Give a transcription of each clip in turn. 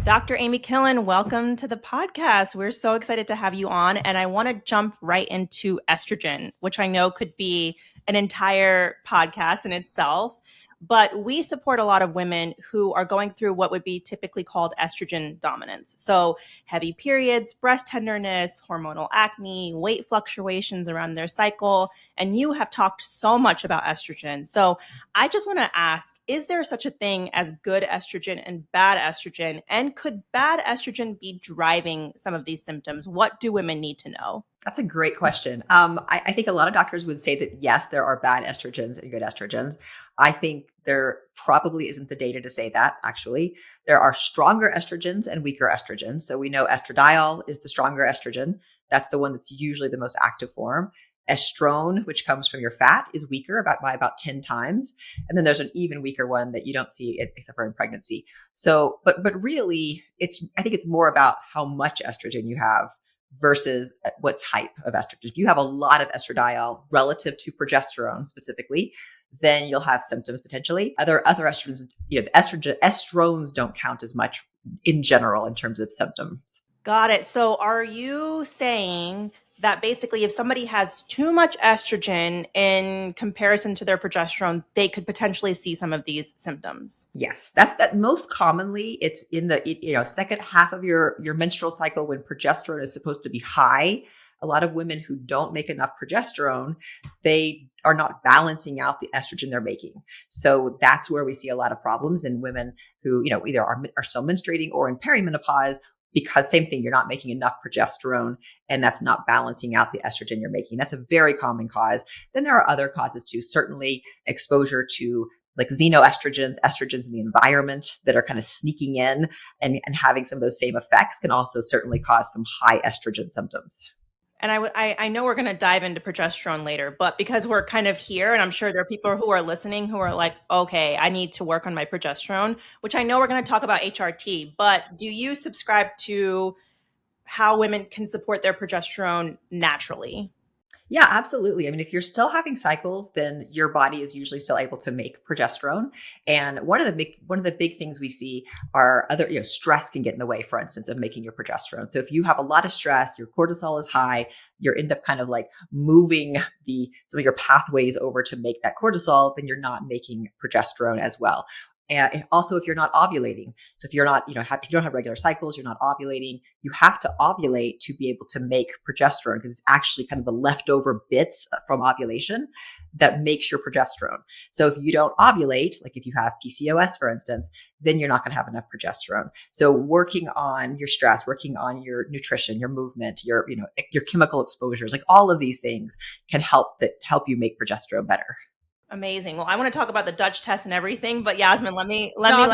Dr. Amy Killen, welcome to the podcast. We're so excited to have you on. And I want to jump right into estrogen, which I know could be an entire podcast in itself. But we support a lot of women who are going through what would be typically called estrogen dominance. So heavy periods, breast tenderness, hormonal acne, weight fluctuations around their cycle. And you have talked so much about estrogen. So I just want to ask, is there such a thing as good estrogen and bad estrogen? And could bad estrogen be driving some of these symptoms? What do women need to know? That's a great question. I think a lot of doctors would say that, yes, there are bad estrogens and good estrogens. I think there probably isn't the data to say that, actually. There are stronger estrogens and weaker estrogens. So we know estradiol is the stronger estrogen. That's the one that's usually the most active form. Estrone, which comes from your fat, is weaker by about 10 times. And then there's an even weaker one that you don't see except for in pregnancy. So, but really, I think it's more about how much estrogen you have versus what type of estrogen. If you have a lot of estradiol relative to progesterone specifically, then you'll have symptoms potentially. Other estrogens, the estrogens don't count as much in general in terms of symptoms. Got it. So are you saying that basically if somebody has too much estrogen in comparison to their progesterone, they could potentially see some of these symptoms? Yes, that most commonly it's in the second half of your menstrual cycle when progesterone is supposed to be high. A lot of women who don't make enough progesterone, they are not balancing out the estrogen they're making. So that's where we see a lot of problems in women who, either are still menstruating or in perimenopause, because same thing, you're not making enough progesterone and that's not balancing out the estrogen you're making. That's a very common cause. Then there are other causes too, certainly exposure to like xenoestrogens, estrogens in the environment that are kind of sneaking in and having some of those same effects can also certainly cause some high estrogen symptoms. And I know we're going to dive into progesterone later, but because we're kind of here, and I'm sure there are people who are listening who are like, okay, I need to work on my progesterone, which I know we're going to talk about HRT, but do you subscribe to how women can support their progesterone naturally? Yeah, absolutely. I mean, if you're still having cycles, then your body is usually still able to make progesterone. And one of the big things we see are other, stress can get in the way, for instance, of making your progesterone. So if you have a lot of stress, your cortisol is high, you end up kind of like moving some of your pathways over to make that cortisol, then you're not making progesterone as well. And also, if you're not ovulating, so if you're not, if you don't have regular cycles, you're not ovulating, you have to ovulate to be able to make progesterone because it's actually kind of the leftover bits from ovulation that makes your progesterone. So if you don't ovulate, like if you have PCOS, for instance, then you're not going to have enough progesterone. So working on your stress, working on your nutrition, your movement, your chemical exposures, like all of these things can help you make progesterone better. Amazing. Well, I want to talk about the Dutch test and everything, but Yasmin, let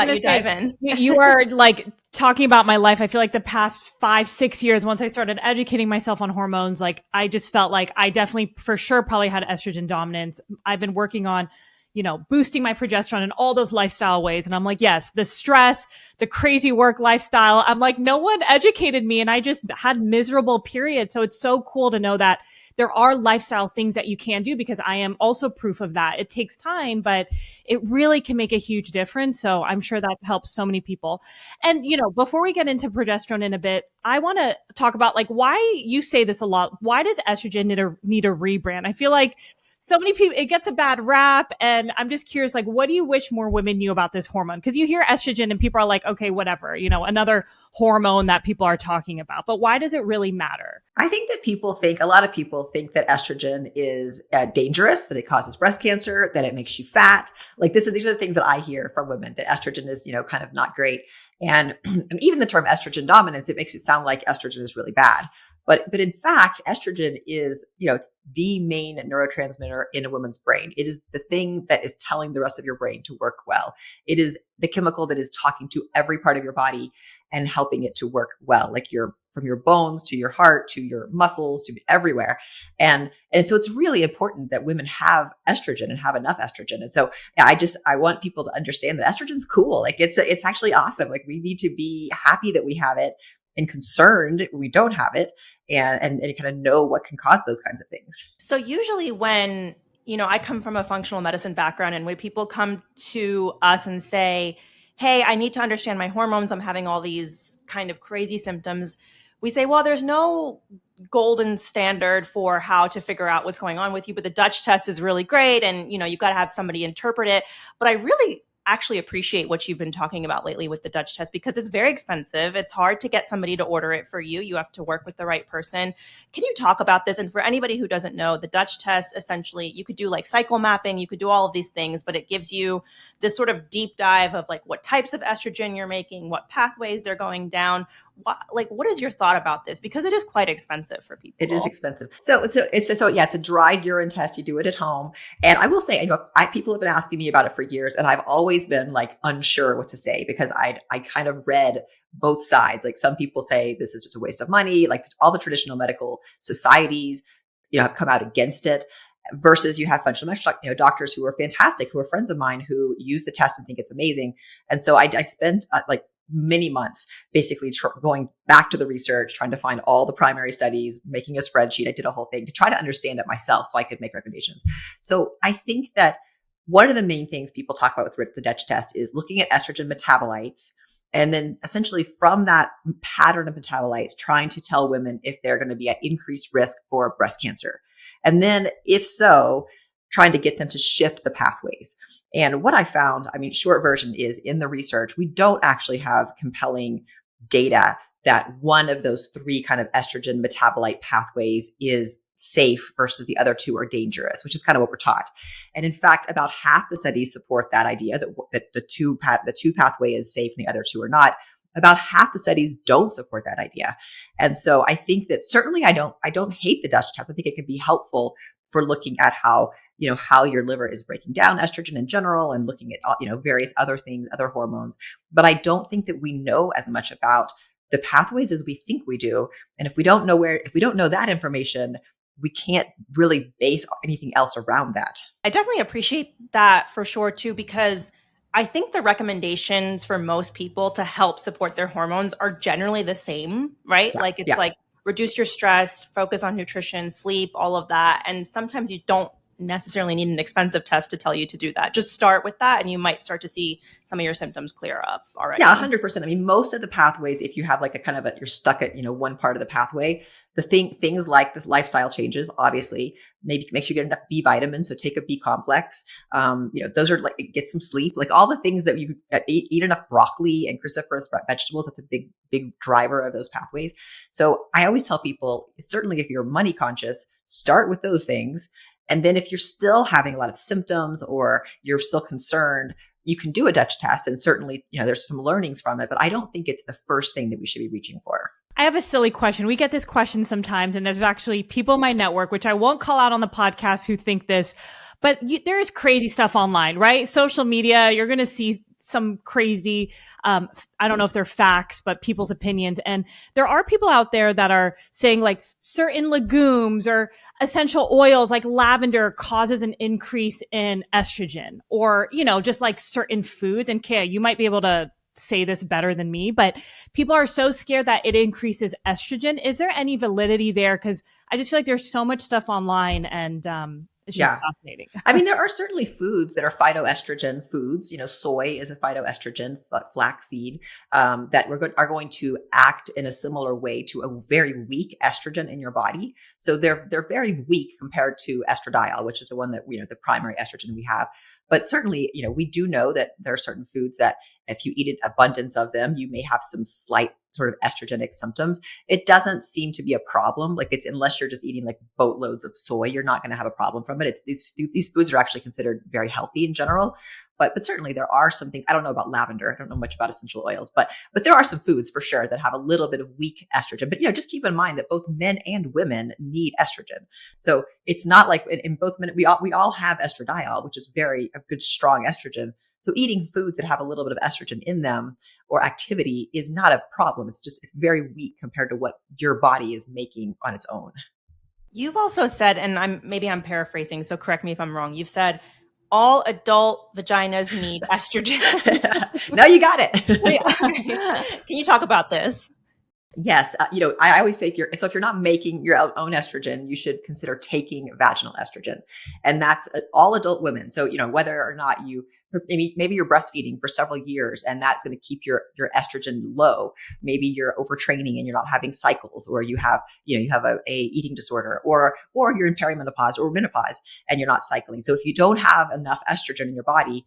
you dive in. You are like talking about my life. I feel like the past 5-6 years, once I started educating myself on hormones, like I just felt like I definitely for sure probably had estrogen dominance. I've been working on, boosting my progesterone in all those lifestyle ways. And I'm like, yes, the stress, the crazy work lifestyle. I'm like, no one educated me and I just had miserable periods. So it's so cool to know that there are lifestyle things that you can do because I am also proof of that. It takes time, but it really can make a huge difference. So I'm sure that helps so many people. And, before we get into progesterone in a bit, I want to talk about like why you say this a lot. Why does estrogen need a rebrand? I feel like so many people, it gets a bad rap. And I'm just curious, like, what do you wish more women knew about this hormone? Because you hear estrogen and people are like, okay, whatever, another hormone that people are talking about. But why does it really matter? I think that a lot of people think that estrogen is dangerous, that it causes breast cancer, that it makes you fat. Like these are the things that I hear from women, that estrogen is, kind of not great. And even the term estrogen dominance, it makes it sound like estrogen is really bad. But in fact, estrogen is, it's the main neurotransmitter in a woman's brain. It is the thing that is telling the rest of your brain to work well. It is the chemical that is talking to every part of your body and helping it to work well, like from your bones to your heart to your muscles to everywhere. And so it's really important that women have estrogen and have enough estrogen. And so yeah, I want people to understand that estrogen's cool. Like it's actually awesome. Like we need to be happy that we have it and concerned when we don't have it and kind of know what can cause those kinds of things. So usually when, I come from a functional medicine background and when people come to us and say, hey, I need to understand my hormones. I'm having all these kind of crazy symptoms. We say, well, there's no golden standard for how to figure out what's going on with you, but the Dutch test is really great. And, you've got to have somebody interpret it. But I really actually appreciate what you've been talking about lately with the Dutch test, because it's very expensive. It's hard to get somebody to order it for you. You have to work with the right person. Can you talk about this? And for anybody who doesn't know, the Dutch test, essentially, you could do like cycle mapping, you could do all of these things, but it gives you this sort of deep dive of like what types of estrogen you're making, what pathways they're going down. What is your thought about this? Because it is quite expensive for people. It is expensive. So it's a dried urine test. You do it at home. And I will say, people have been asking me about it for years, and I've always been like unsure what to say, because I kind of read both sides. Like, some people say this is just a waste of money. Like, all the traditional medical societies, have come out against it. Versus you have functional medicine, doctors who are fantastic, who are friends of mine, who use the test and think it's amazing. And so I spent like many months basically going back to the research, trying to find all the primary studies, making a spreadsheet. I did a whole thing to try to understand it myself so I could make recommendations. So I think that one of the main things people talk about with the Dutch test is looking at estrogen metabolites. And then essentially from that pattern of metabolites, trying to tell women if they're going to be at increased risk for breast cancer. And then if so, trying to get them to shift the pathways. And what I found, short version is, in the research, we don't actually have compelling data that one of those three kind of estrogen metabolite pathways is safe versus the other two are dangerous, which is kind of what we're taught. And in fact, about half the studies support that idea that the two pathway is safe and the other two are not. About half the studies don't support that idea. And so I think that certainly I don't hate the Dutch test. I think it can be helpful for looking at how your liver is breaking down estrogen in general, and looking at, various other things, other hormones. But I don't think that we know as much about the pathways as we think we do. And if we don't know that information, we can't really base anything else around that. I definitely appreciate that for sure too, because I think the recommendations for most people to help support their hormones are generally the same, right? Yeah. Like reduce your stress, focus on nutrition, sleep, all of that. And sometimes you don't necessarily need an expensive test to tell you to do that. Just start with that and you might start to see some of your symptoms clear up already. Yeah, 100%. Most of the pathways, if you have like you're stuck at, one part of the pathway, things like this lifestyle changes, obviously, maybe make sure you get enough B vitamins. So take a B complex. Those are like, get some sleep, like all the things that you eat enough broccoli and cruciferous vegetables. That's a big, big driver of those pathways. So I always tell people, certainly if you're money conscious, start with those things. And then if you're still having a lot of symptoms or you're still concerned, you can do a Dutch test. And certainly, there's some learnings from it, but I don't think it's the first thing that we should be reaching for. I have a silly question. We get this question sometimes, and there's actually people in my network, which I won't call out on the podcast, who think this, but there is crazy stuff online, right? Social media, you're going to see some crazy, I don't know if they're facts, but people's opinions. And there are people out there that are saying like certain legumes or essential oils like lavender causes an increase in estrogen, or, just like certain foods. And Kaya, you might be able to say this better than me, but people are so scared that it increases estrogen. Is there any validity there? Because I just feel like there's so much stuff online, and it's just fascinating. There are certainly foods that are phytoestrogen foods. Soy is a phytoestrogen, but flaxseed, that are going to act in a similar way to a very weak estrogen in your body. So they're very weak compared to estradiol, which is the one that, the primary estrogen we have. But certainly, we do know that there are certain foods that if you eat an abundance of them, you may have some slight sort of estrogenic symptoms. It doesn't seem to be a problem. Like, it's, unless you're just eating like boatloads of soy, you're not going to have a problem from it. These foods are actually considered very healthy in general. But certainly there are some things. I don't know about lavender. I don't know much about essential oils, but there are some foods for sure that have a little bit of weak estrogen. But just keep in mind that both men and women need estrogen. So it's not like in both men, we all have estradiol, which is a good strong estrogen. So eating foods that have a little bit of estrogen in them or activity is not a problem. It's very weak compared to what your body is making on its own. You've also said, and I'm paraphrasing, so correct me if I'm wrong. You've said all adult vaginas need estrogen. No, you got it. Can you talk about this? Yes, I always say if you're not making your own estrogen, you should consider taking vaginal estrogen, and that's all adult women. So whether or not maybe you're breastfeeding for several years, and that's going to keep your estrogen low. Maybe you're overtraining and you're not having cycles, or you have a eating disorder, or you're in perimenopause or menopause and you're not cycling. So if you don't have enough estrogen in your body,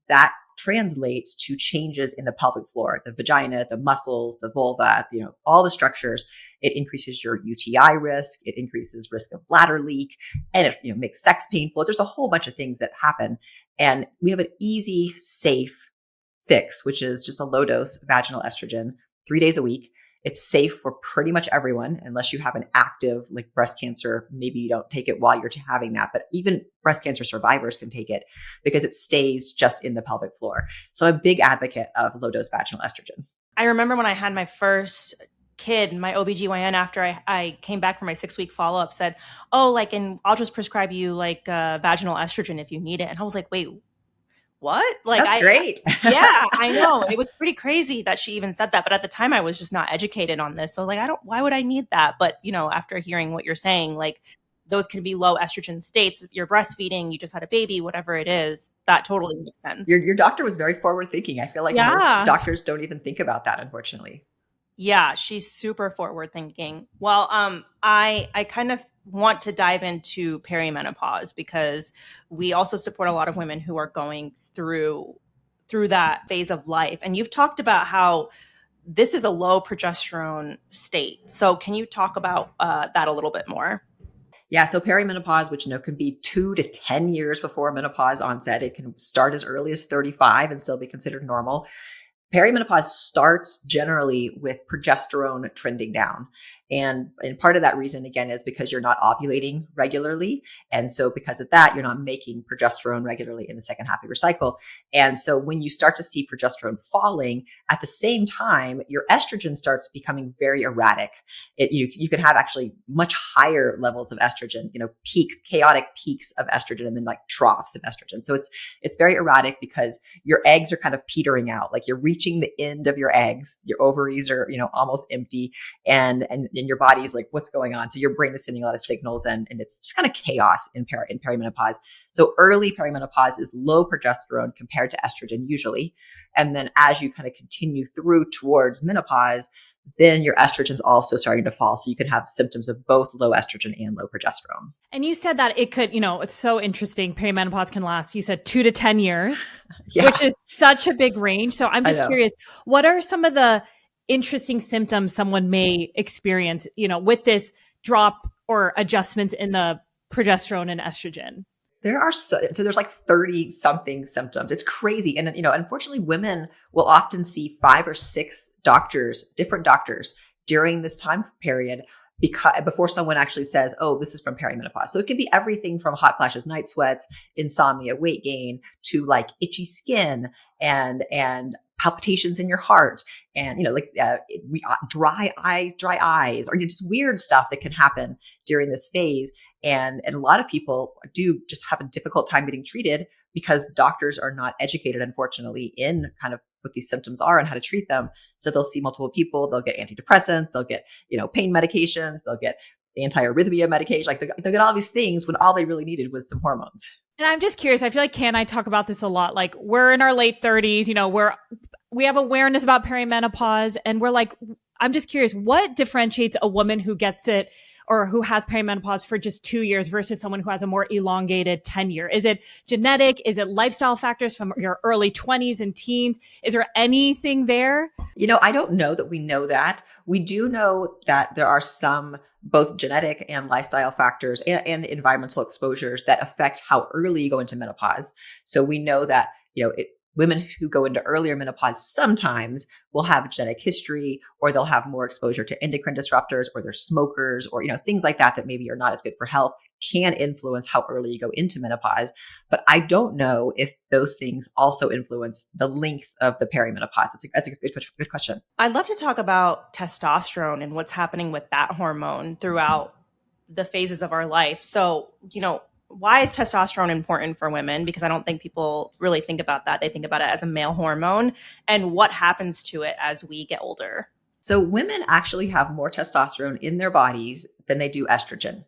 that translates to changes in the pelvic floor, the vagina, the muscles, the vulva, all the structures. It increases your UTI risk. It increases risk of bladder leak, and it makes sex painful. There's a whole bunch of things that happen. And we have an easy, safe fix, which is just a low dose vaginal estrogen 3 days a week. It's safe for pretty much everyone, unless you have an active like breast cancer. Maybe you don't take it while you're having that, but even breast cancer survivors can take it because it stays just in the pelvic floor. So I'm a big advocate of low dose vaginal estrogen. I remember when I had my first kid, my OBGYN, after I came back from my 6-week follow-up, said, oh, and I'll just prescribe you vaginal estrogen if you need it. And I was like, wait, what? That's great. Yeah, I know. It was pretty crazy that she even said that. But at the time I was just not educated on this. So why would I need that? But, after hearing what you're saying, those can be low estrogen states. You're breastfeeding, you just had a baby, whatever it is, that totally makes sense. Your doctor was very forward thinking. I feel like most doctors don't even think about that, unfortunately. Yeah, she's super forward thinking. Well, I kind of want to dive into perimenopause because we also support a lot of women who are going through that phase of life. And you've talked about how this is a low progesterone state. So can you talk about that a little bit more? Yeah. So perimenopause, which can be 2 to 10 years before menopause onset. It can start as early as 35 and still be considered normal. Perimenopause starts generally with progesterone trending down. And part of that reason, again, is because you're not ovulating regularly. And so because of that, you're not making progesterone regularly in the second half of your cycle. And so when you start to see progesterone falling, at the same time, your estrogen starts becoming very erratic. You can have actually much higher levels of estrogen, peaks, chaotic peaks of estrogen, and then troughs of estrogen. So it's very erratic because your eggs are kind of petering out. You're reaching the end of your eggs, your ovaries are, almost empty, and your body's like, what's going on? So your brain is sending a lot of signals, and it's just kind of chaos in perimenopause. So early perimenopause is low progesterone compared to estrogen usually. And then as you kind of continue through towards menopause, then your estrogen's also starting to fall. So you can have symptoms of both low estrogen and low progesterone. And you said that it could, it's so interesting. Perimenopause can last, you said 2 to 10 years, which is such a big range. So I'm just curious, what are some of the interesting symptoms someone may experience, with this drop or adjustments in the progesterone and estrogen? There's 30 something symptoms. It's crazy. And, unfortunately women will often see 5 or 6 different doctors during this time period before someone actually says, oh, this is from perimenopause. So it can be everything from hot flashes, night sweats, insomnia, weight gain, to itchy skin and palpitations in your heart, and dry eyes, or just weird stuff that can happen during this phase. And a lot of people do just have a difficult time getting treated because doctors are not educated, unfortunately, in kind of what these symptoms are and how to treat them. So they'll see multiple people, they'll get antidepressants, they'll get, pain medications, they'll get anti-arrhythmia medication. They'll get all these things when all they really needed was some hormones. And I'm just curious, I feel like Ken and I talk about this a lot. We're in our late 30s, we have awareness about perimenopause, and I'm just curious, what differentiates a woman who gets it or who has perimenopause for just 2 years versus someone who has a more elongated tenure? Is it genetic? Is it lifestyle factors from your early 20s and teens? Is there anything there? I don't know that we know that. We do know that there are some both genetic and lifestyle factors and environmental exposures that affect how early you go into menopause. So we know that, women who go into earlier menopause sometimes will have a genetic history, or they'll have more exposure to endocrine disruptors, or they're smokers, or, things like that maybe are not as good for health, can influence how early you go into menopause. But I don't know if those things also influence the length of the perimenopause. That's a good question. I'd love to talk about testosterone and what's happening with that hormone throughout the phases of our life. So, why is testosterone important for women? Because I don't think people really think about that. They think about it as a male hormone, and what happens to it as we get older. So women actually have more testosterone in their bodies than they do estrogen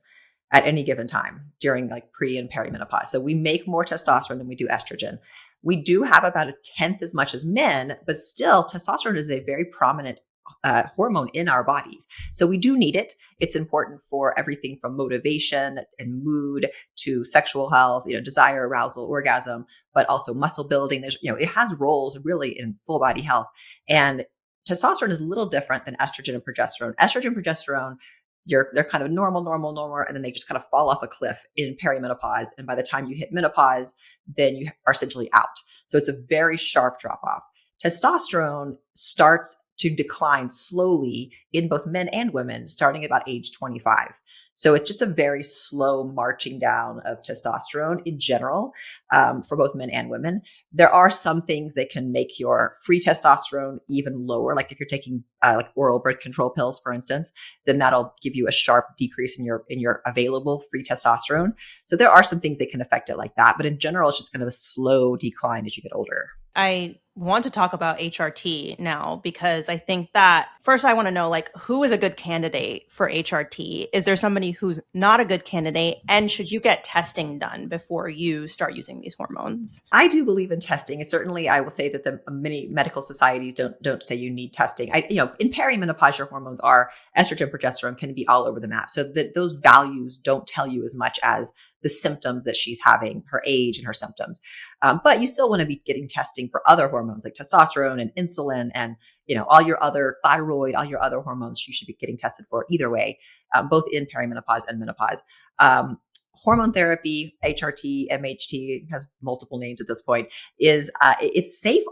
at any given time during like pre and perimenopause. So we make more testosterone than we do estrogen. We do have about a tenth as much as men, but still testosterone is a very prominent hormone in our bodies. So we do need it. It's important for everything from motivation and mood to sexual health, desire, arousal, orgasm, but also muscle building. There's, it has roles really in full body health. And testosterone is a little different than estrogen and progesterone. Estrogen, progesterone, they're kind of normal, and then they just kind of fall off a cliff in perimenopause. And by the time you hit menopause, then you are essentially out. So it's a very sharp drop off. Testosterone starts to decline slowly in both men and women starting at about age 25. So it's just a very slow marching down of testosterone in general for both men and women. There are some things that can make your free testosterone even lower. Like if you're taking like oral birth control pills, for instance, then that'll give you a sharp decrease in your available free testosterone. So there are some things that can affect it like that. But in general, it's just kind of a slow decline as you get older. I want to talk about HRT now because I think that first I want to know like who is a good candidate for HRT? Is there somebody who's not a good candidate? And should you get testing done before you start using these hormones? I do believe in testing. And certainly I will say that the many medical societies don't say you need testing. In perimenopause, your hormones are estrogen, progesterone can be all over the map. So that those values don't tell you as much as the symptoms that she's having, her age and her symptoms. But you still want to be getting testing for other hormones like testosterone and insulin and, all your other thyroid, all your other hormones you should be getting tested for either way, both in perimenopause and menopause. Hormone therapy, HRT, MHT has multiple names at this point. It's safe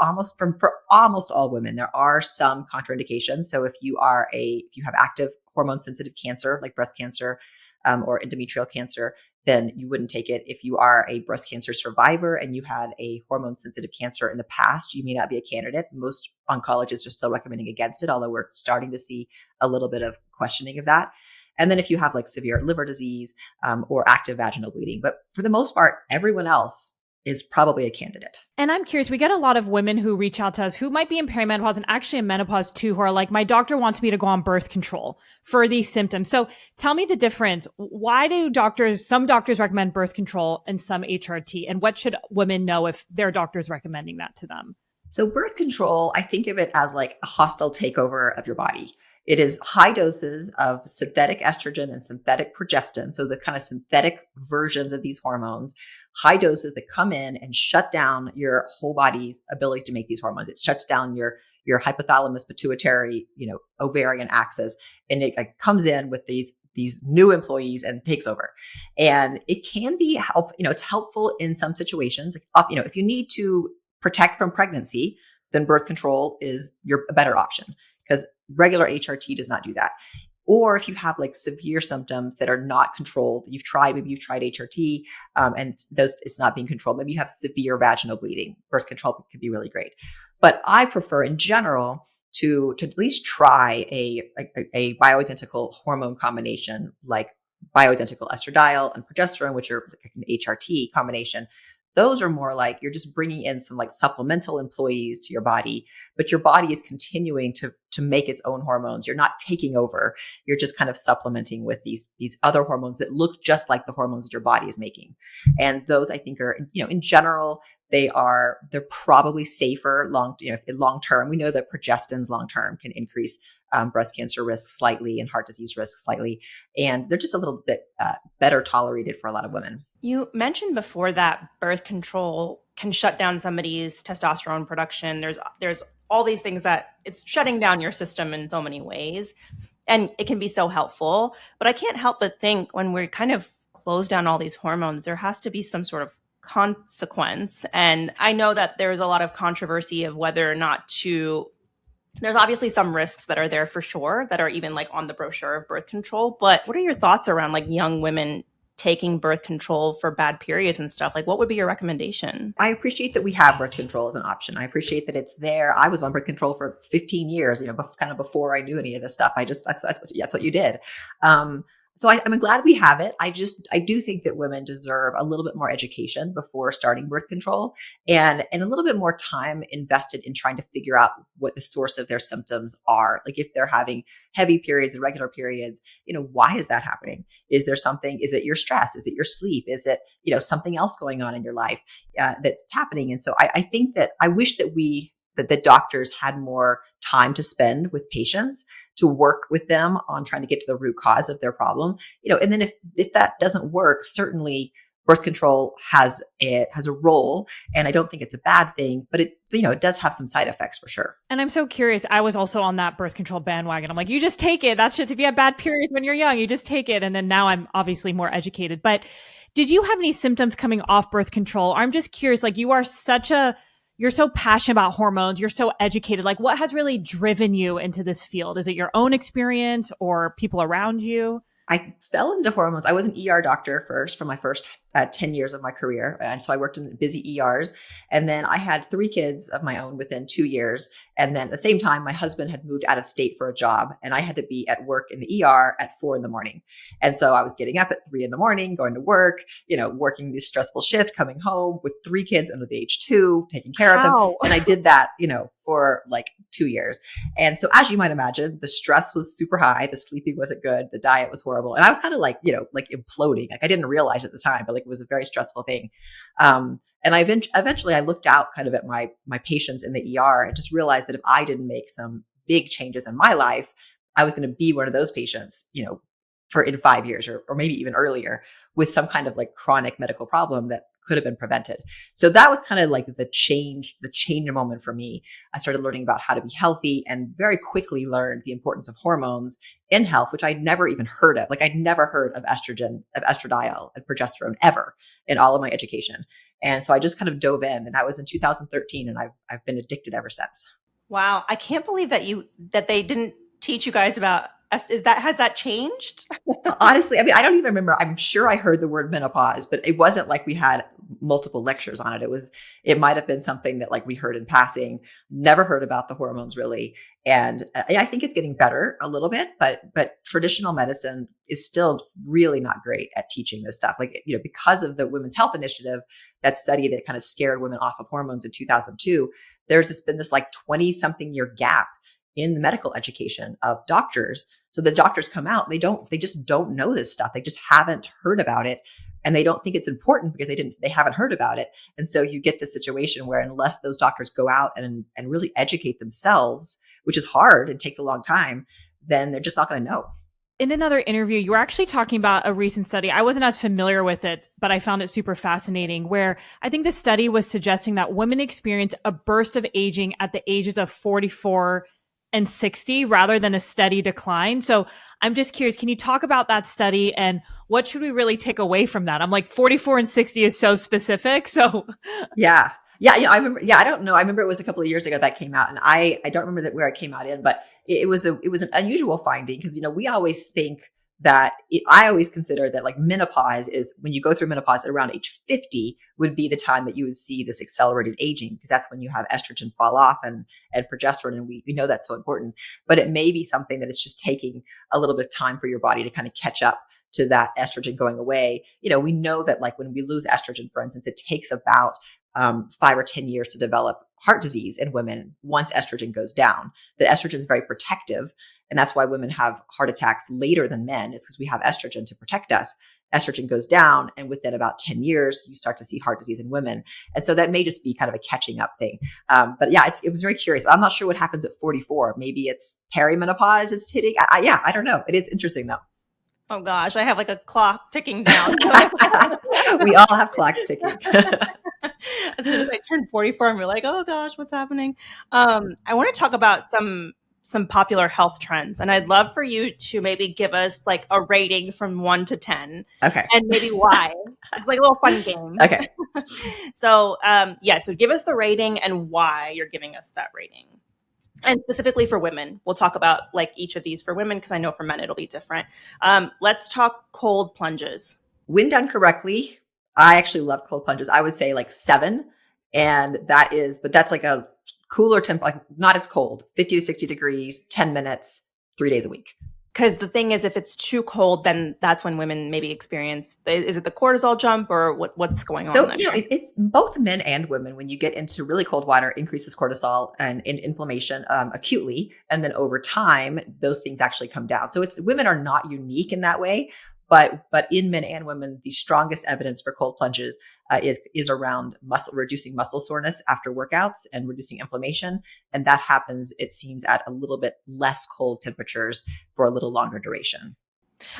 for almost all women. There are some contraindications. So if you have active hormone sensitive cancer like breast cancer or endometrial cancer, then you wouldn't take it. If you are a breast cancer survivor and you had a hormone sensitive cancer in the past, you may not be a candidate. Most oncologists are still recommending against it, although we're starting to see a little bit of questioning of that. And then if you have like severe liver disease or active vaginal bleeding, but for the most part, everyone else is probably a candidate. And I'm curious, we get a lot of women who reach out to us who might be in perimenopause and actually in menopause too, who are like, my doctor wants me to go on birth control for these symptoms. So tell me the difference. Why do some doctors recommend birth control and some HRT? And what should women know if their doctor's recommending that to them? So birth control, I think of it as like a hostile takeover of your body. It is high doses of synthetic estrogen and synthetic progestin. So the kind of synthetic versions of these hormones, high doses that come in and shut down your whole body's ability to make these hormones. It shuts down your hypothalamus pituitary, ovarian axis. And it like comes in with these new employees and takes over. And it can be it's helpful in some situations. If you need to protect from pregnancy, then birth control is a better option because regular HRT does not do that. Or if you have like severe symptoms that are not controlled, maybe you've tried HRT and it's not being controlled. Maybe you have severe vaginal bleeding. Birth control could be really great. But I prefer in general to at least try a bioidentical hormone combination like bioidentical estradiol and progesterone, which are like an HRT combination. Those are more like you're just bringing in some like supplemental employees to your body, but your body is continuing to make its own hormones. You're not taking over. You're just kind of supplementing with these other hormones that look just like the hormones that your body is making. And those I think are, in general, they're probably safer long term. We know that progestins long term can increase breast cancer risk slightly and heart disease risk slightly. And they're just a little bit better tolerated for a lot of women. You mentioned before that birth control can shut down somebody's testosterone production. There's all these things that it's shutting down your system in so many ways. And it can be so helpful. But I can't help but think when we're kind of close down all these hormones, there has to be some sort of consequence. And I know that there's a lot of controversy of whether or not there's obviously some risks that are there for sure that are even like on the brochure of birth control. But what are your thoughts around like young women taking birth control for bad periods and stuff? Like what would be your recommendation? I appreciate that we have birth control as an option. I appreciate that it's there. I was on birth control for 15 years, kind of before I knew any of this stuff. That's what you did. So I'm glad we have it. I do think that women deserve a little bit more education before starting birth control and a little bit more time invested in trying to figure out what the source of their symptoms are. Like if they're having heavy periods, irregular periods, why is that happening? Is it your stress? Is it your sleep? Is it, something else going on in your life that's happening? And so I think that I wish that that the doctors had more time to spend with patients to work with them on trying to get to the root cause of their problem. And then if that doesn't work, certainly birth control has a role, and I don't think it's a bad thing, but it does have some side effects for sure. And I'm so curious. I was also on that birth control bandwagon. I'm like, you just take it. That's just, if you have bad periods when you're young, you just take it. And then now I'm obviously more educated. But did you have any symptoms coming off birth control? I'm just curious, like you're so passionate about hormones. You're so educated. Like what has really driven you into this field? Is it your own experience or people around you? I fell into hormones. I was an ER doctor first for my first 10 years of my career. And so I worked in busy ERs. And then I had 3 kids of my own within 2 years. And then at the same time, my husband had moved out of state for a job and I had to be at work in the ER at 4 a.m. And so I was getting up at 3 a.m, going to work, working this stressful shift, coming home with 3 kids under the age 2, taking care of them. And I did that, for like 2 years. And so as you might imagine, the stress was super high. The sleeping wasn't good. The diet was horrible. And I was kind of like, like imploding. Like I didn't realize at the time, but like it was a very stressful thing. And eventually I looked out kind of at my patients in the ER and just realized that if I didn't make some big changes in my life, I was going to be one of those patients, in 5 years or maybe even earlier with some kind of like chronic medical problem that could have been prevented. So that was kind of like the change moment for me. I started learning about how to be healthy and very quickly learned the importance of hormones in health, which I'd never even heard of. Like I'd never heard of estrogen, of estradiol and progesterone ever in all of my education. And so I just kind of dove in, and that was in 2013. And I've been addicted ever since. Wow. I can't believe that they didn't teach you guys about, has that changed? Honestly, I mean, I don't even remember. I'm sure I heard the word menopause, but it wasn't like we had multiple lectures on it. It might've been something that like we heard in passing, never heard about the hormones really. And I think it's getting better a little bit, but traditional medicine is still really not great at teaching this stuff. Like, because of the Women's Health Initiative, that study that kind of scared women off of hormones in 2002, there's been this like 20 something year gap in the medical education of doctors. So the doctors come out, they just don't know this stuff. They just haven't heard about it. And they don't think it's important because they haven't heard about it. And so you get this situation where unless those doctors go out and really educate themselves, which is hard and takes a long time, then they're just not going to know. In another interview, you were actually talking about a recent study. I wasn't as familiar with it, but I found it super fascinating, where I think the study was suggesting that women experience a burst of aging at the ages of 44 and 60 rather than a steady decline. So I'm just curious, can you talk about that study and what should we really take away from that? I'm like 44 and 60 is so specific. So yeah. Yeah, I remember. Yeah, I don't know. I remember it was a couple of years ago that came out, and I don't remember where it came out in, but it was an unusual finding because we always think that I always consider that like menopause is when you go through menopause at around age 50 would be the time that you would see this accelerated aging, because that's when you have estrogen fall off and progesterone, and we know that's so important. But it may be something that it's just taking a little bit of time for your body to kind of catch up to that estrogen going away. We know that like when we lose estrogen, for instance, it takes about 5 or 10 years to develop heart disease in women once estrogen goes down. The estrogen is very protective. And that's why women have heart attacks later than men, is because we have estrogen to protect us. Estrogen goes down, and within about 10 years, you start to see heart disease in women. And so that may just be kind of a catching up thing. But yeah, it was very curious. I'm not sure what happens at 44. Maybe it's perimenopause is hitting. I don't know. It is interesting though. Oh gosh, I have like a clock ticking down. We all have clocks ticking. As soon as I turn 44, I'm like, oh gosh, what's happening? I want to talk about some popular health trends, and I'd love for you to maybe give us like a rating from 1 to 10. Okay. And maybe why. It's like a little fun game. Okay. So so give us the rating and why you're giving us that rating. And specifically for women, we'll talk about like each of these for women, because I know for men it'll be different. Let's talk cold plunges. When done correctly, I actually love cold plunges. I would say like 7. And that's like a cooler temp, like not as cold, 50 to 60 degrees, 10 minutes, 3 days a week. Because the thing is, if it's too cold, then that's when women maybe experience, is it the cortisol jump or what's going on So, there? it's both men and women. When you get into really cold water, increases cortisol and inflammation acutely. And then over time, those things actually come down. So women are not unique in that way. But in men and women, the strongest evidence for cold plunges is around reducing muscle soreness after workouts and reducing inflammation. And that happens, it seems, at a little bit less cold temperatures for a little longer duration.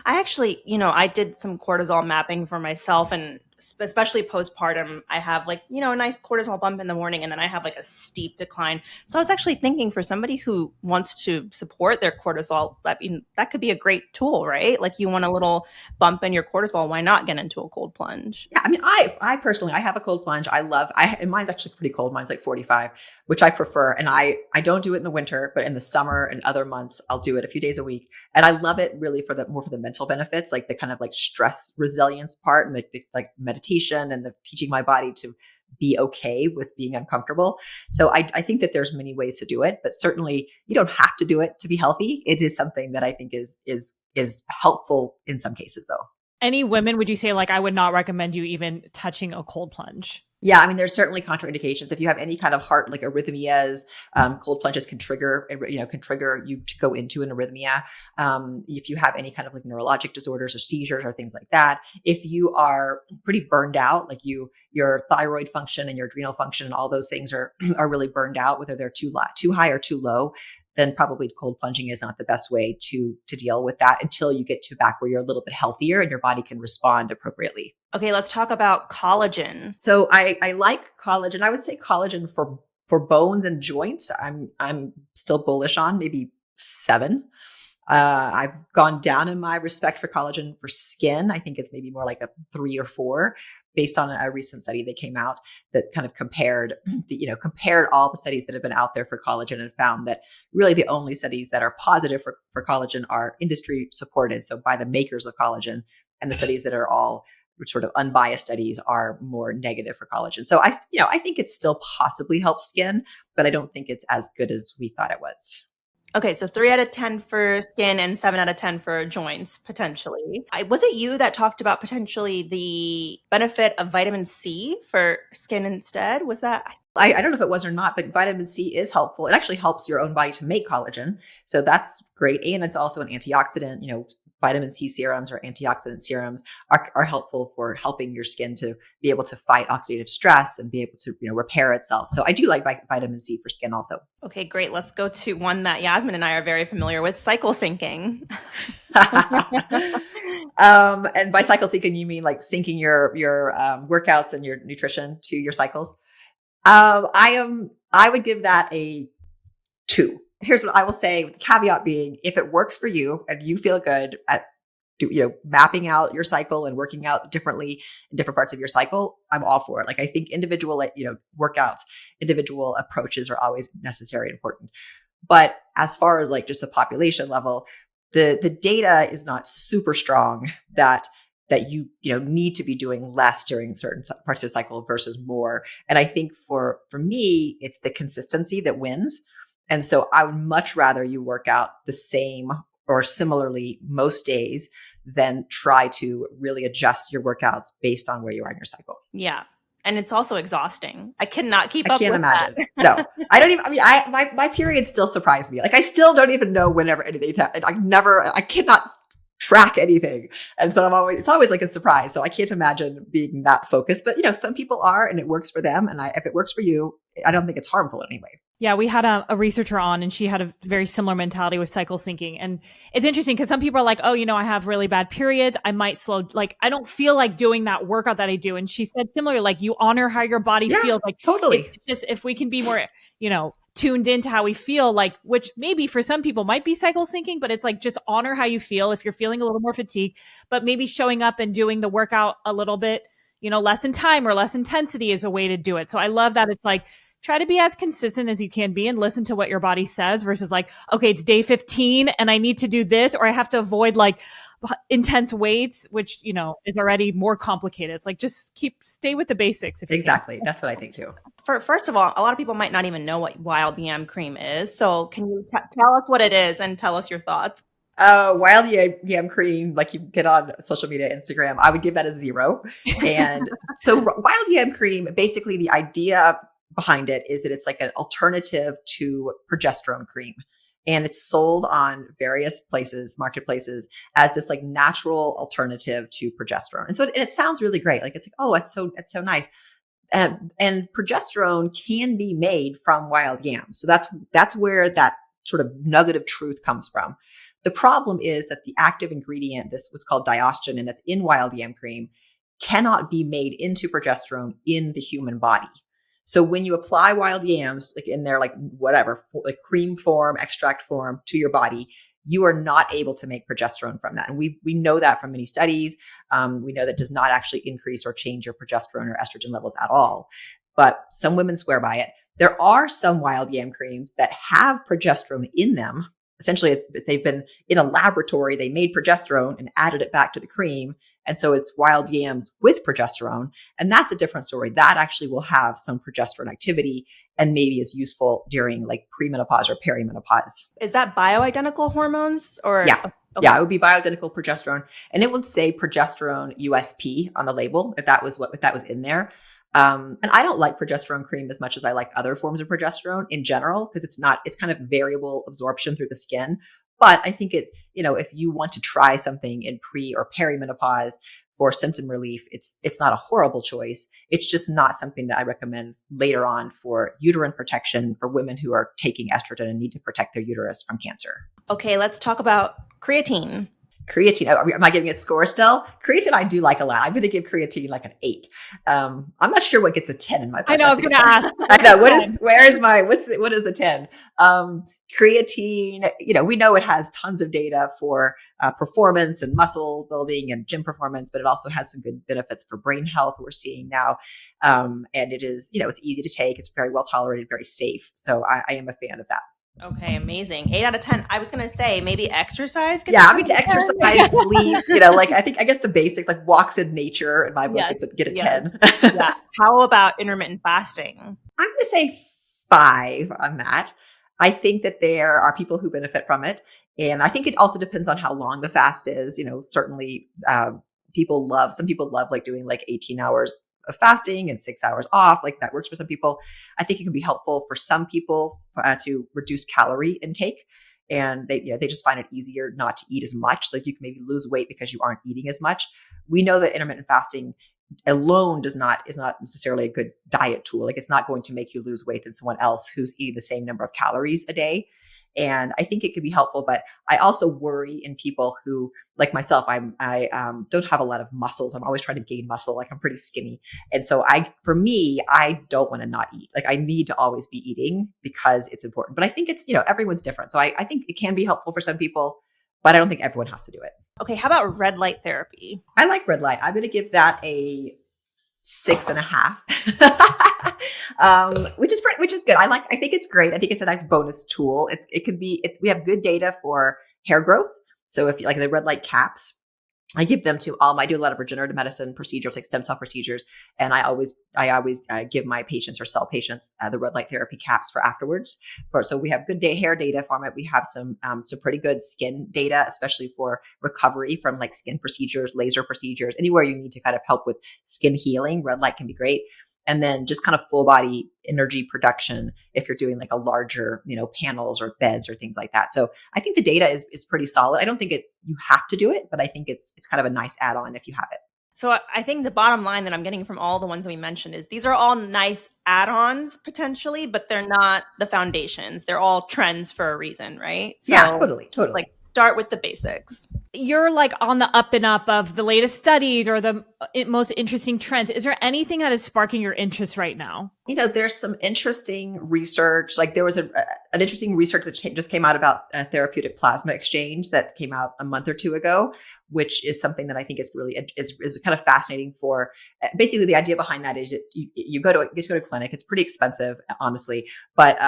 I actually, I did some cortisol mapping for myself, and especially postpartum, I have like, a nice cortisol bump in the morning, and then I have like a steep decline. So I was actually thinking, for somebody who wants to support their cortisol, that could be a great tool, right? Like, you want a little bump in your cortisol, why not get into a cold plunge? Yeah, I mean, I personally, I have a cold plunge. And mine's actually pretty cold. Mine's like 45, which I prefer. And I don't do it in the winter, but in the summer and other months, I'll do it a few days a week. And I love it really more for the mental benefits, like the kind of like stress resilience part, and like meditation and the teaching my body to be okay with being uncomfortable. So I think that there's many ways to do it, but certainly you don't have to do it to be healthy. It is something that I think is helpful in some cases, though. Any women, would you say, like, I would not recommend you even touching a cold plunge? Yeah, I mean, there's certainly contraindications. If you have any kind of heart, like arrhythmias, cold plunges can trigger you to go into an arrhythmia. If you have any kind of like neurologic disorders or seizures or things like that. If you are pretty burned out, like your thyroid function and your adrenal function and all those things are really burned out, whether they're too high or too low, then probably cold plunging is not the best way to deal with that until you get to back where you're a little bit healthier and your body can respond appropriately. Okay, let's talk about collagen. So I like collagen. I would say collagen for bones and joints, I'm still bullish on, maybe 7. I've gone down in my respect for collagen for skin. I think it's maybe more like a 3 or 4, based on a recent study that came out that kind of compared all the studies that have been out there for collagen, and found that really the only studies that are positive for collagen are industry supported, so by the makers of collagen, and the studies that are all sort of unbiased studies are more negative for collagen. So I think it still possibly helps skin, but I don't think it's as good as we thought it was. Okay, so 3 out of 10 for skin and 7 out of 10 for joints, potentially. Was it you that talked about potentially the benefit of vitamin C for skin instead? Was that? I don't know if it was or not, but vitamin C is helpful. It actually helps your own body to make collagen. So that's great. And it's also an antioxidant. Vitamin C serums or antioxidant serums are helpful for helping your skin to be able to fight oxidative stress and be able to, repair itself. So I do like vitamin C for skin also. Okay, great. Let's go to one that Yasmin and I are very familiar with, cycle syncing. And by cycle syncing, you mean like syncing your workouts and your nutrition to your cycles? I would give that a 2. Here's what I will say, with the caveat being, if it works for you and you feel good at mapping out your cycle and working out differently in different parts of your cycle, I'm all for it. Like, I think individual, workouts, individual approaches are always necessary and important. But as far as like just a population level, the data is not super strong that you need to be doing less during certain parts of the cycle versus more. And I think for me, it's the consistency that wins. And so I would much rather you work out the same or similarly most days than try to really adjust your workouts based on where you are in your cycle. Yeah. And it's also exhausting. I cannot keep up with imagine. that. No, I don't even, my periods still surprise me. Like, I still don't even know whenever anything's happened. I cannot track anything. And so it's always like a surprise. So I can't imagine being that focused, but some people are, and it works for them. And if it works for you, I don't think it's harmful in any way. Yeah, we had a researcher on, and she had a very similar mentality with cycle syncing. And it's interesting because some people are like, oh, I have really bad periods. I might I don't feel like doing that workout that I do. And she said similar, like, you honor how your body feels. Like, totally. It's just, if we can be more, tuned into how we feel, like, which maybe for some people might be cycle syncing, but it's like, just honor how you feel. If you're feeling a little more fatigued, but maybe showing up and doing the workout a little bit, less in time or less intensity is a way to do it. So I love that. It's like, try to be as consistent as you can be and listen to what your body says versus like, okay, it's day 15 and I need to do this, or I have to avoid like intense weights, which, is already more complicated. It's like, just stay with the basics. Exactly. That's what I think too. First of all, a lot of people might not even know what wild yam cream is. So can you tell us what it is and tell us your thoughts? Wild yam cream, like you get on social media, Instagram, I would give that a 0. And so wild yam cream, basically the idea behind it is that it's like an alternative to progesterone cream. And it's sold on various places, marketplaces, as this like natural alternative to progesterone. And it sounds really great. Like it's like, oh, it's so nice. And progesterone can be made from wild yams. So that's where that sort of nugget of truth comes from. The problem is that the active ingredient, this what's called diostin, and that's in wild yam cream, cannot be made into progesterone in the human body. So when you apply wild yams, like in their like whatever, like cream form, extract form to your body, you are not able to make progesterone from that. And we know that from many studies. We know that does not actually increase or change your progesterone or estrogen levels at all. But some women swear by it. There are some wild yam creams that have progesterone in them. Essentially, they've been in a laboratory, they made progesterone and added it back to the cream. And so it's wild yams with progesterone. And that's a different story. That actually will have some progesterone activity and maybe is useful during like premenopause or perimenopause. Is that bioidentical hormones or? Yeah. Okay. Yeah, it would be bioidentical progesterone. And it would say progesterone USP on the label if that was in there. And I don't like progesterone cream as much as I like other forms of progesterone in general, because it's kind of variable absorption through the skin. But I think if you want to try something in pre or perimenopause for symptom relief, it's not a horrible choice. It's just not something that I recommend later on for uterine protection for women who are taking estrogen and need to protect their uterus from cancer. Okay, let's talk about creatine. Creatine. Am I giving it a score still? Creatine, I do like a lot. I'm going to give creatine like an 8. I'm not sure what gets a 10 in my book. I know. I was going to ask. I know. What is the 10? Creatine, we know it has tons of data for performance and muscle building and gym performance, but it also has some good benefits for brain health we're seeing now. And it is, it's easy to take. It's very well tolerated, very safe. So I am a fan of that. Okay, amazing. 8 out of 10. I was going to say maybe exercise. Yeah, I mean to exercise, sleep, I guess the basics, like walks in nature in my book, get a 10. Yeah. How about intermittent fasting? I'm going to say 5 on that. I think that there are people who benefit from it. And I think it also depends on how long the fast is. Certainly some people love like doing like 18 hours of fasting and 6 hours off. Like that works for some people. I think it can be helpful for some people to reduce calorie intake. And they just find it easier not to eat as much. So you can maybe lose weight because you aren't eating as much. We know that intermittent fasting alone is not necessarily a good diet tool. Like it's not going to make you lose weight than someone else who's eating the same number of calories a day. And I think it could be helpful, but I also worry in people who, like myself, I don't have a lot of muscles. I'm always trying to gain muscle. Like I'm pretty skinny. And so I don't want to not eat. Like I need to always be eating because it's important, but I think it's, everyone's different. So I think it can be helpful for some people, but I don't think everyone has to do it. Okay. How about red light therapy? I like red light. I'm going to give that a 6.5. Which is good. I think it's great. I think it's a nice bonus tool. We have good data for hair growth. So if you like the red light caps, I give them to I do a lot of regenerative medicine procedures, like stem cell procedures. And I always give my patients or cell patients the red light therapy caps for afterwards. So we have good hair data from it. We have some pretty good skin data, especially for recovery from like skin procedures, laser procedures, anywhere you need to kind of help with skin healing. Red light can be great. And then just kind of full body energy production if you're doing like a larger, panels or beds or things like that. So I think the data is pretty solid. I don't think you have to do it, but I think it's kind of a nice add-on if you have it. So I think the bottom line that I'm getting from all the ones that we mentioned is these are all nice add-ons potentially, but they're not the foundations. They're all trends for a reason, right? So, yeah, totally. Like start with the basics. You're like on the up and up of the latest studies or the most interesting trends. Is there anything that is sparking your interest right now? There's some interesting research. Like there was an interesting research that just came out about a therapeutic plasma exchange that came out a month or two ago, which is something that I think is really is kind of fascinating. For basically the idea behind that is that you get to go to a clinic. It's pretty expensive, honestly, but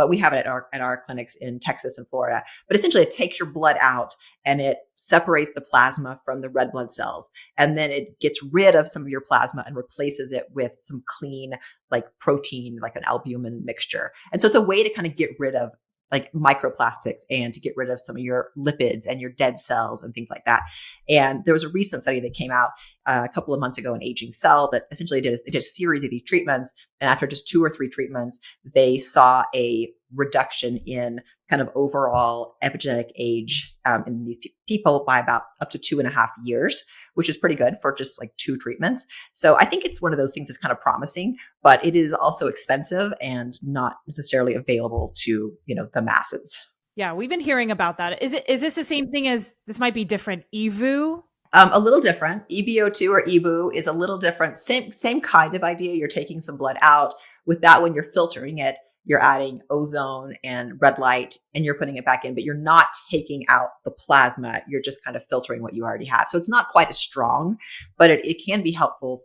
we have it at our clinics in Texas and Florida. But essentially, it takes your blood out and it separates the plasma from the red blood cells, and then it gets rid of some of your plasma and replaces it with some clean like protein, like an albumin mixture. And so it's a way to kind of get rid of like microplastics and to get rid of some of your lipids and your dead cells and things like that. And there was a recent study that came out a couple of months ago in Aging Cell that essentially they did a series of these treatments. And after just 2 or 3 treatments, they saw a reduction in kind of overall epigenetic age in these people by about up to 2.5 years, which is pretty good for just like 2 treatments. So I think it's one of those things that's kind of promising, but it is also expensive and not necessarily available to, the masses. Yeah, we've been hearing about that. Is this the same thing as, this might be different, EVU? A little different. EBO2 or EBU is a little different. Same kind of idea. You're taking some blood out. With that one, you're filtering it. You're adding ozone and red light and you're putting it back in, but you're not taking out the plasma. You're just kind of filtering what you already have. So it's not quite as strong, but it can be helpful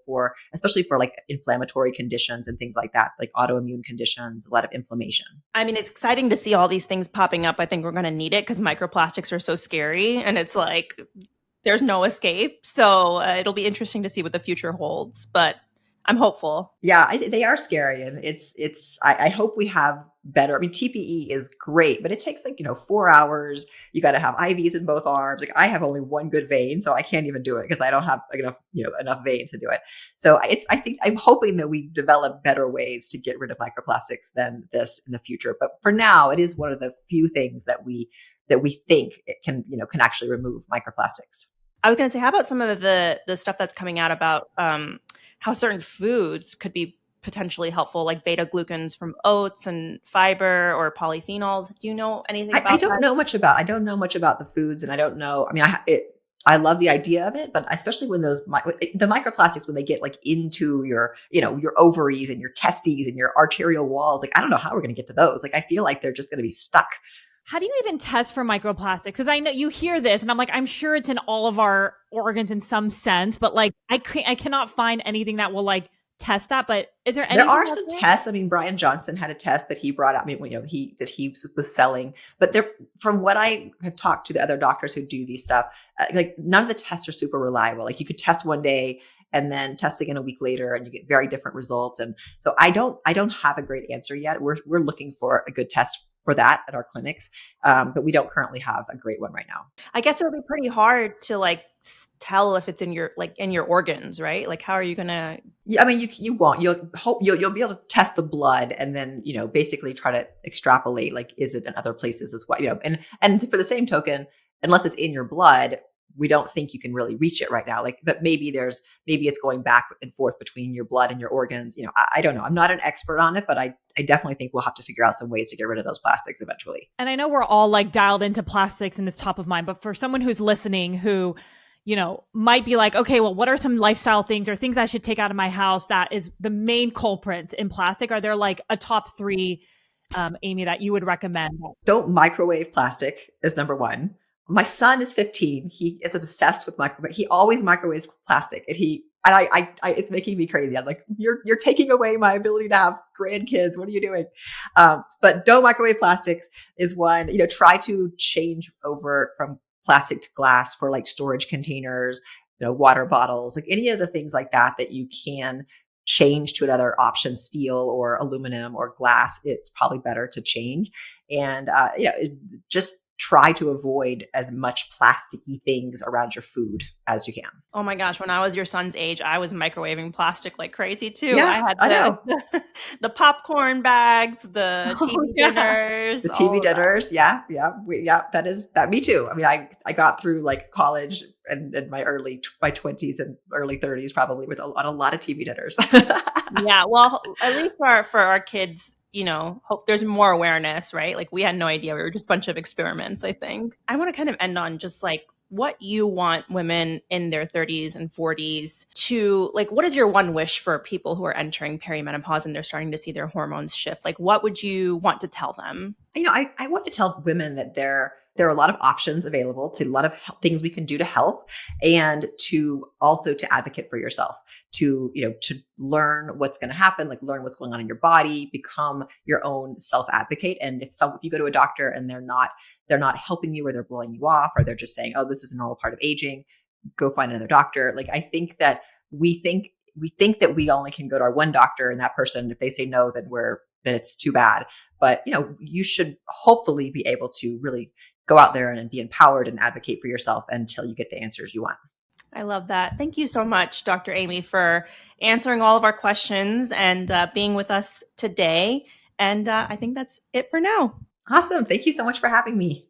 especially for like inflammatory conditions and things like that, like autoimmune conditions, a lot of inflammation. I mean, it's exciting to see all these things popping up. I think we're going to need it because microplastics are so scary and it's like there's no escape. So it'll be interesting to see what the future holds, but I'm hopeful. Yeah, they are scary. And I hope we have better. I mean, TPE is great, but it takes like, 4 hours. You got to have IVs in both arms. Like I have only one good vein, so I can't even do it because I don't have enough veins to do it. So I'm hoping that we develop better ways to get rid of microplastics than this in the future. But for now, it is one of the few things that we think it can actually remove microplastics. I was going to say, how about some of the stuff that's coming out about how certain foods could be potentially helpful, like beta glucans from oats and fiber or polyphenols? Do you know anything about I don't that? I don't know much about the foods, and I don't know. I mean, I love the idea of it, but especially when the microplastics, when they get like into your ovaries and your testes and your arterial walls, like I don't know how we're going to get to those. Like I feel like they're just going to be stuck. How do you even test for microplastics? Because I know you hear this and I'm like, I'm sure it's in all of our organs in some sense, but like I cannot find anything that will like test that. But is there anything? There are some tests. I mean, Brian Johnson had a test that he brought out. I mean, he was selling, but from what I have talked to the other doctors who do these stuff, like none of the tests are super reliable. Like you could test one day and then test again a week later and you get very different results. And so I don't have a great answer yet. We're looking for a good test for that at our clinics. But we don't currently have a great one right now. I guess it would be pretty hard to like tell if it's in your organs, right? Like, how are you going to? Yeah, I mean, you won't. You'll be able to test the blood and then, basically try to extrapolate, like, is it in other places as well? And for the same token, unless it's in your blood, we don't think you can really reach it right now. Like, but maybe it's going back and forth between your blood and your organs. I don't know. I'm not an expert on it, but I definitely think we'll have to figure out some ways to get rid of those plastics eventually. And I know we're all like dialed into plastics and it's top of mind, but for someone who's listening who, might be like, okay, well, what are some lifestyle things or things I should take out of my house that is the main culprits in plastic? Are there like a top 3, Amy, that you would recommend? Don't microwave plastic is number 1. My son is 15. He is obsessed with microwave. He always microwaves plastic, and it's making me crazy. I'm like, you're taking away my ability to have grandkids. What are you doing? But don't microwave plastics is one. Try to change over from plastic to glass for like storage containers, water bottles, like any of the things like that you can change to another option, steel or aluminum or glass. It's probably better to change, and just try to avoid as much plasticky things around your food as you can. Oh my gosh, when I was your son's age, I was microwaving plastic like crazy too. Yeah, I had the popcorn bags, the TV dinners. The TV dinners. Yeah. That me too. I mean, I got through like college and my 20s and early 30s probably with a lot of TV dinners. Yeah, well, at least for our kids, hope there's more awareness, right? Like we had no idea. We were just a bunch of experiments, I think. I want to kind of end on just like what you want women in their 30s and 40s to, like, what is your one wish for people who are entering perimenopause and they're starting to see their hormones shift? Like, what would you want to tell them? I want to tell women that there are a lot of options available, to a lot of things we can do to help, and to also to advocate for yourself, to learn what's going to happen, like learn what's going on in your body, become your own self advocate. And if you go to a doctor and they're not helping you, or they're blowing you off, or they're just saying, oh, this is a normal part of aging, go find another doctor. Like, I think that we think that we only can go to our one doctor, and that person, if they say no, then it's too bad. but you should hopefully be able to really go out there and be empowered and advocate for yourself until you get the answers you want. I love that. Thank you so much, Dr. Amy, for answering all of our questions and being with us today. And I think that's it for now. Awesome. Thank you so much for having me.